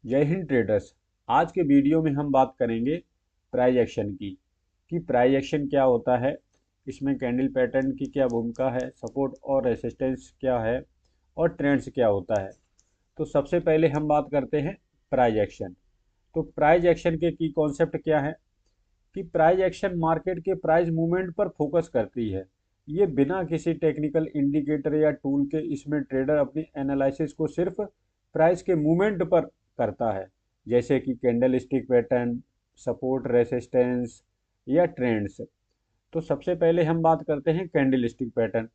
जय हिंद ट्रेडर्स। आज के वीडियो में हम बात करेंगे प्राइस एक्शन की कि प्राइस एक्शन क्या होता है, इसमें कैंडल पैटर्न की क्या भूमिका है, सपोर्ट और रेसिस्टेंस क्या है और ट्रेंड्स क्या होता है। तो सबसे पहले हम बात करते हैं प्राइस एक्शन। तो प्राइस एक्शन के की कॉन्सेप्ट क्या है कि प्राइस एक्शन मार्केट के प्राइस मूवमेंट पर फोकस करती है। ये बिना किसी टेक्निकल इंडिकेटर या टूल के इसमें ट्रेडर अपनी एनालिसिस को सिर्फ प्राइस के मूवमेंट पर करता है, जैसे कि candle stick pattern, support resistance या ट्रेंड्स। तो सबसे पहले हम बात करते हैं कैंडल स्टिक पैटर्न।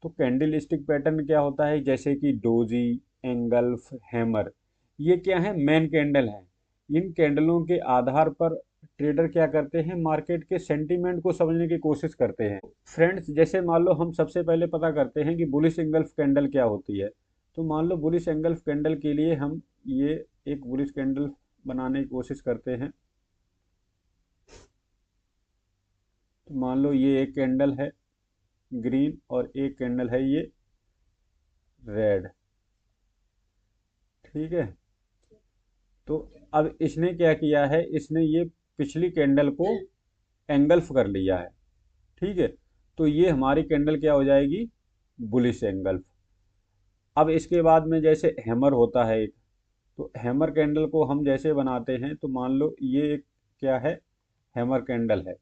तो कैंडल स्टिक पैटर्न क्या होता है, जैसे कि डोजी, एंगल्फ, हैमर, ये क्या है, मेन कैंडल है। इन कैंडलों के आधार पर ट्रेडर क्या करते हैं, मार्केट के सेंटीमेंट को समझने की कोशिश करते हैं। फ्रेंड्स, जैसे मान लो हम सबसे पहले पता करते हैं कि बुलिश एंगल्फ कैंडल क्या होती है। तो मान लो बुलिश एंगल्फ कैंडल के लिए हम ये एक बुलिश कैंडल बनाने की कोशिश करते हैं। तो मान लो ये एक कैंडल है ग्रीन और एक कैंडल है ये रेड, ठीक है। तो अब इसने क्या किया है, इसने ये पिछली कैंडल को एंगल्फ कर लिया है, ठीक है। तो ये हमारी कैंडल क्या हो जाएगी, बुलिश एंगल्फ। अब इसके बाद में जैसे हैमर होता है एक, तो हैमर कैंडल को हम जैसे बनाते हैं, तो मान लो ये एक क्या है, हैमर कैंडल है,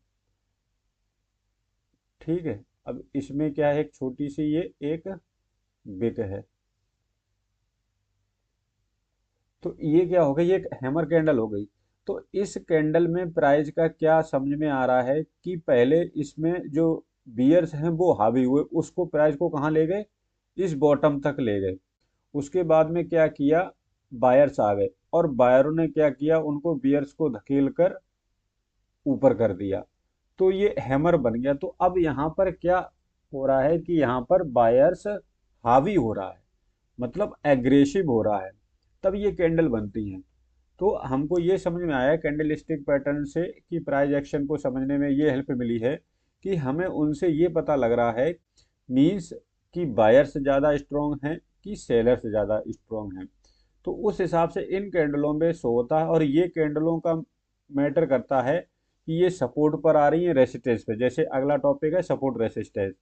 ठीक है। अब इसमें क्या है, एक छोटी सी ये एक विक है। तो ये क्या हो गई, ये एक हैमर कैंडल हो गई। तो इस कैंडल में प्राइस का क्या समझ में आ रहा है कि पहले इसमें जो बियर्स हैं वो हावी हुए, उसको प्राइस को कहाँ ले गए, इस बॉटम तक ले गए। उसके बाद में क्या किया, बायर्स आ गए और बायरों ने क्या किया, उनको बियर्स को धकेल कर ऊपर कर दिया। तो ये हैमर बन गया। तो अब यहाँ पर क्या हो रहा है कि यहाँ पर बायर्स हावी हो रहा है, मतलब एग्रेसिव हो रहा है, तब ये कैंडल बनती हैं। तो हमको ये समझ में आया कैंडल स्टिक पैटर्न से कि प्राइस एक्शन को समझने में ये हेल्प मिली है कि हमें उनसे ये पता लग रहा है, मीन्स कि बायर्स ज़्यादा स्ट्रॉन्ग हैं कि सेलर्स ज़्यादा स्ट्रॉन्ग हैं। तो उस हिसाब से इन कैंडलों में शो होता है। और ये कैंडलों का मैटर करता है कि ये सपोर्ट पर आ रही है रेसिस्टेंस पे। जैसे अगला टॉपिक है सपोर्ट रेसिस्टेंस।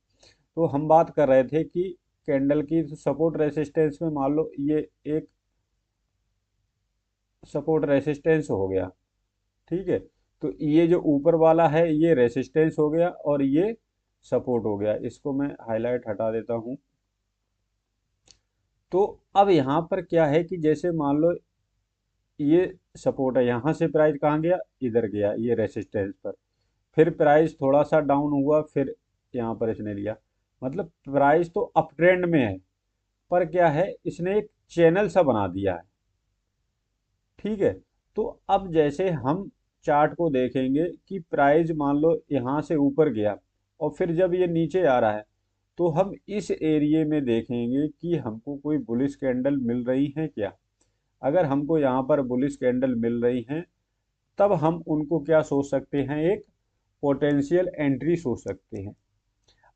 तो हम बात कर रहे थे कि कैंडल की सपोर्ट रेसिस्टेंस में मान लो ये एक सपोर्ट रेसिस्टेंस हो गया, ठीक है। तो ये जो ऊपर वाला है ये रेसिस्टेंस हो गया और ये सपोर्ट हो गया। इसको मैं हाईलाइट हटा देता हूं। तो अब यहाँ पर क्या है कि जैसे मान लो ये सपोर्ट है, यहाँ से प्राइस कहाँ गया, इधर गया ये रेसिस्टेंस पर। फिर प्राइस थोड़ा सा डाउन हुआ, फिर यहाँ पर इसने लिया, मतलब प्राइस तो अप ट्रेंड में है, पर क्या है, इसने एक चैनल सा बना दिया है, ठीक है। तो अब जैसे हम चार्ट को देखेंगे कि प्राइस मान लो यहाँ से ऊपर गया और फिर जब ये नीचे आ रहा है, तो हम इस एरिए में देखेंगे कि हमको कोई बुलिश कैंडल मिल रही है क्या। अगर हमको यहाँ पर बुलिश कैंडल मिल रही हैं, तब हम उनको क्या सोच सकते हैं, एक पोटेंशियल एंट्री सोच सकते हैं।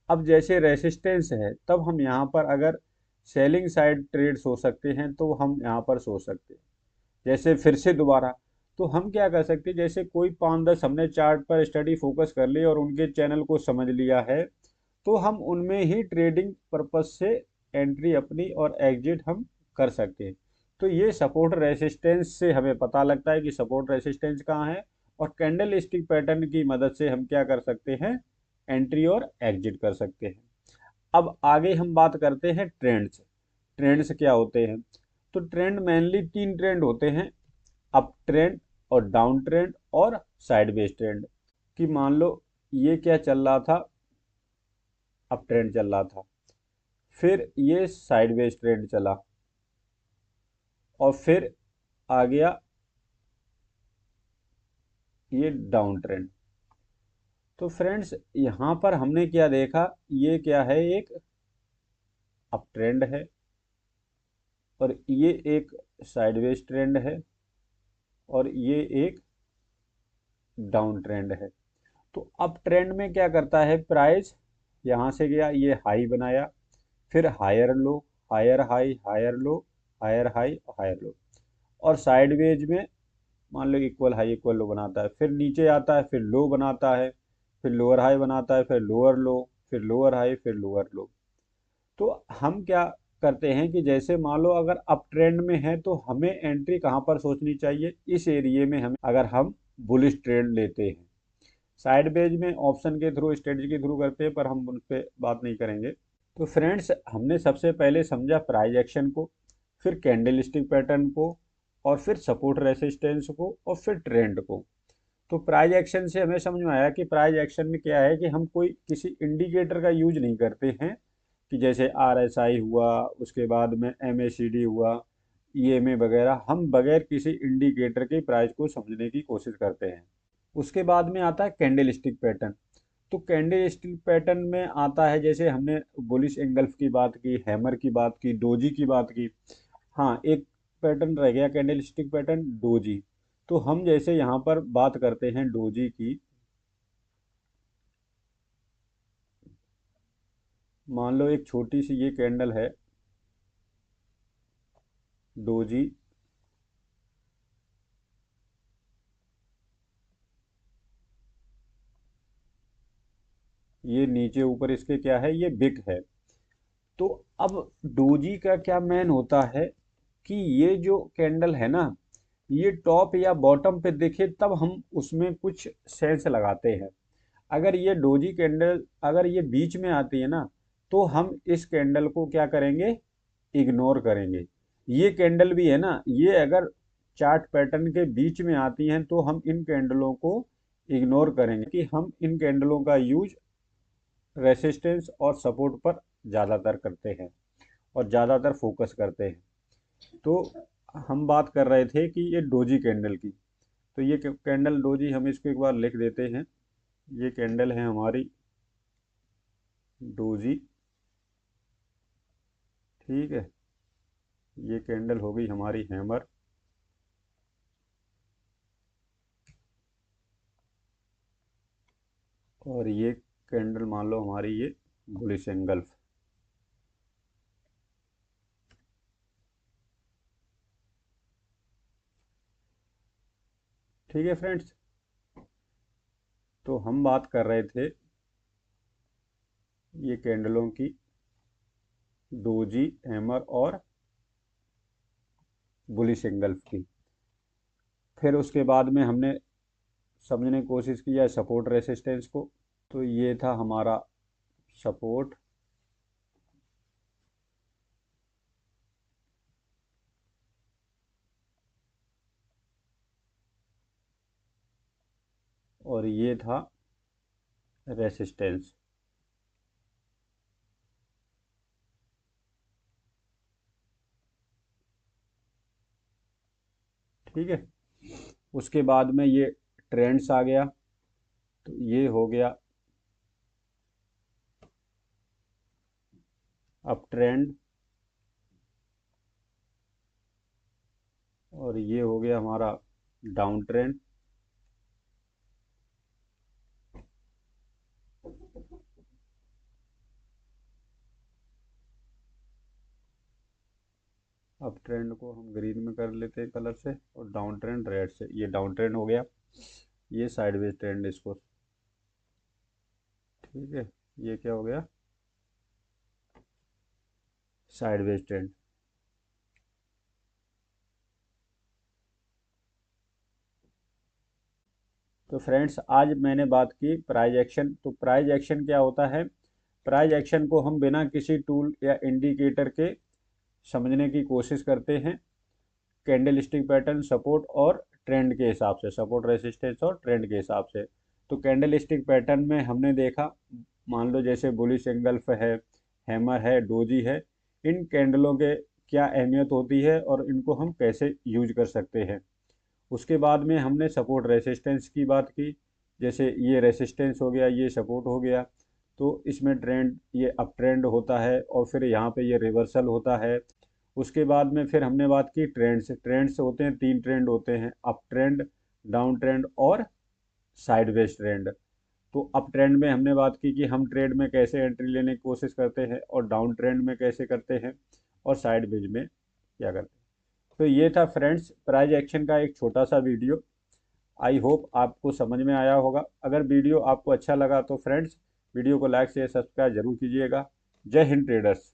अब जैसे रेसिस्टेंस है, तब हम यहाँ पर अगर सेलिंग साइड ट्रेड सोच सकते हैं, तो हम यहाँ पर सोच सकते हैं। जैसे फिर से दोबारा, तो हम क्या कर सकते हैं, जैसे कोई 5-10 हमने चार्ट पर स्टडी फोकस कर ली और उनके चैनल को समझ लिया है, तो हम उनमें ही ट्रेडिंग पर्पज से एंट्री अपनी और एग्जिट हम कर सकते हैं। तो ये सपोर्ट रेसिस्टेंस से हमें पता लगता है कि सपोर्ट रेसिस्टेंस कहाँ है, और कैंडल स्टिक पैटर्न की मदद से हम क्या कर सकते हैं, एंट्री और एग्जिट कर सकते हैं। अब आगे हम बात करते हैं ट्रेंड्स। ट्रेंड्स क्या होते हैं, तो ट्रेंड मेनली 3 ट्रेंड होते हैं, अप ट्रेंड और डाउन ट्रेंड और साइडवेज ट्रेंड। कि मान लो ये क्या चल रहा था, अप ट्रेंड चल रहा था, फिर ये साइडवेज ट्रेंड चला और फिर आ गया ये डाउन ट्रेंड। तो फ्रेंड्स, यहाँ पर हमने क्या देखा, ये क्या है, एक अप ट्रेंड है और ये एक साइडवेज ट्रेंड है और ये एक डाउन ट्रेंड है। तो अप ट्रेंड में क्या करता है, प्राइस यहाँ से गया, ये हाई बनाया, फिर higher low, higher high, higher low, higher high, higher low, और साइडवेज में मान लो इक्वल हाई इक्वल लो बनाता है, फिर नीचे आता है, फिर लो बनाता है, फिर लोअर हाई बनाता है, फिर लोअर लो, फिर लोअर हाई, फिर लोअर लो। तो हम क्या करते हैं कि जैसे मान लो अगर अप ट्रेंड में है तो हमें एंट्री कहाँ पर सोचनी चाहिए, इस एरिए में हमें, अगर हम बुलिश ट्रेंड लेते हैं। साइडवेज में ऑप्शन के थ्रू स्ट्रेटजी के थ्रू करते हैं, पर हम उन पर बात नहीं करेंगे। तो फ्रेंड्स, हमने सबसे पहले समझा प्राइस एक्शन को, फिर कैंडलस्टिक पैटर्न को, और फिर सपोर्ट रेसिस्टेंस को, और फिर ट्रेंड को। तो प्राइस एक्शन से हमें समझ में आया कि प्राइस एक्शन में क्या है कि हम कोई किसी इंडिकेटर का यूज नहीं करते हैं, कि जैसे RSI हुआ, उसके बाद में MACD हुआ, EMA वगैरह, हम बगैर किसी इंडिकेटर के प्राइस को समझने की कोशिश करते हैं। उसके बाद में आता है कैंडलस्टिक पैटर्न। तो कैंडलस्टिक पैटर्न में आता है, जैसे हमने बुलिश एंगल्फ की बात की, हैमर की बात की, डोजी की बात की। हाँ, एक पैटर्न रह गया कैंडलस्टिक पैटर्न, डोजी। तो हम जैसे यहाँ पर बात करते हैं डोजी की, मान लो एक छोटी सी ये कैंडल है डोजी, ये नीचे ऊपर इसके क्या है, ये बिग है। तो अब डोजी का क्या मैन होता है कि ये जो कैंडल है ना, ये टॉप या बॉटम पे दिखे तब हम उसमें कुछ सेंस लगाते हैं। अगर ये डोजी कैंडल अगर ये बीच में आती है ना, तो हम इस कैंडल को क्या करेंगे, इग्नोर करेंगे। ये कैंडल भी है ना, ये अगर चार्ट पैटर्न के बीच में आती हैं तो हम इन कैंडलों को इग्नोर करेंगे, कि हम इन कैंडलों का यूज रेसिस्टेंस और सपोर्ट पर ज़्यादातर करते हैं और ज़्यादातर फोकस करते हैं। तो हम बात कर रहे थे कि ये डोजी कैंडल की। तो ये कैंडल डोजी, हम इसको एक बार लिख देते हैं। ये कैंडल है हमारी डोजी, ठीक है। ये कैंडल हो गई हमारी हैमर, और ये कैंडल मान लो हमारी ये बुलिश एंगल्फ। ठीक है फ्रेंड्स, तो हम बात कर रहे थे ये कैंडलों की, डोजी, हैमर और बुलिश एंगल्फ की। फिर उसके बाद में हमने समझने की कोशिश किया सपोर्ट रेसिस्टेंस को। तो ये था हमारा सपोर्ट, और ये था रेसिस्टेंस। ठीक है। उसके बाद में ये ट्रेंड्स आ गया। तो ये हो गया अप ट्रेंड, और ये हो गया हमारा डाउन ट्रेंड। अप ट्रेंड को हम ग्रीन में कर लेते हैं कलर से, और डाउन ट्रेंड रेड से। ये डाउन ट्रेंड हो गया, ये साइडवेज ट्रेंड इसको, ठीक है। ये क्या हो गया, साइडवेज ट्रेंड। तो फ्रेंड्स, आज मैंने बात की प्राइस एक्शन। तो प्राइस एक्शन क्या होता है, प्राइस एक्शन को हम बिना किसी टूल या इंडिकेटर के समझने की कोशिश करते हैं, कैंडल स्टिक पैटर्न, सपोर्ट और ट्रेंड के हिसाब से, सपोर्ट रेसिस्टेंस और ट्रेंड के हिसाब से। तो कैंडल स्टिक पैटर्न में हमने देखा, मान लो जैसे बुलिश एंगल्फ है, हैमर है, डोजी है, इन कैंडलों के क्या अहमियत होती है और इनको हम कैसे यूज कर सकते हैं। उसके बाद में हमने सपोर्ट रेसिस्टेंस की बात की, जैसे ये रेसिस्टेंस हो गया, ये सपोर्ट हो गया। तो इसमें ट्रेंड, ये अप ट्रेंड होता है, और फिर यहाँ पे ये रिवर्सल होता है। उसके बाद में फिर हमने बात की ट्रेंड्स। ट्रेंड्स होते हैं, 3 ट्रेंड होते हैं, अप ट्रेंड, डाउन ट्रेंड और साइडवेज ट्रेंड। तो अप ट्रेंड में हमने बात की कि हम ट्रेड में कैसे एंट्री लेने की कोशिश करते हैं, और डाउन ट्रेंड में कैसे करते हैं, और साइडवेज में क्या करते हैं। तो ये था फ्रेंड्स प्राइस एक्शन का एक छोटा सा वीडियो। आई होप आपको समझ में आया होगा। अगर वीडियो आपको अच्छा लगा तो फ्रेंड्स वीडियो को लाइक शेयर सब्सक्राइब जरूर कीजिएगा। जय हिंद ट्रेडर्स।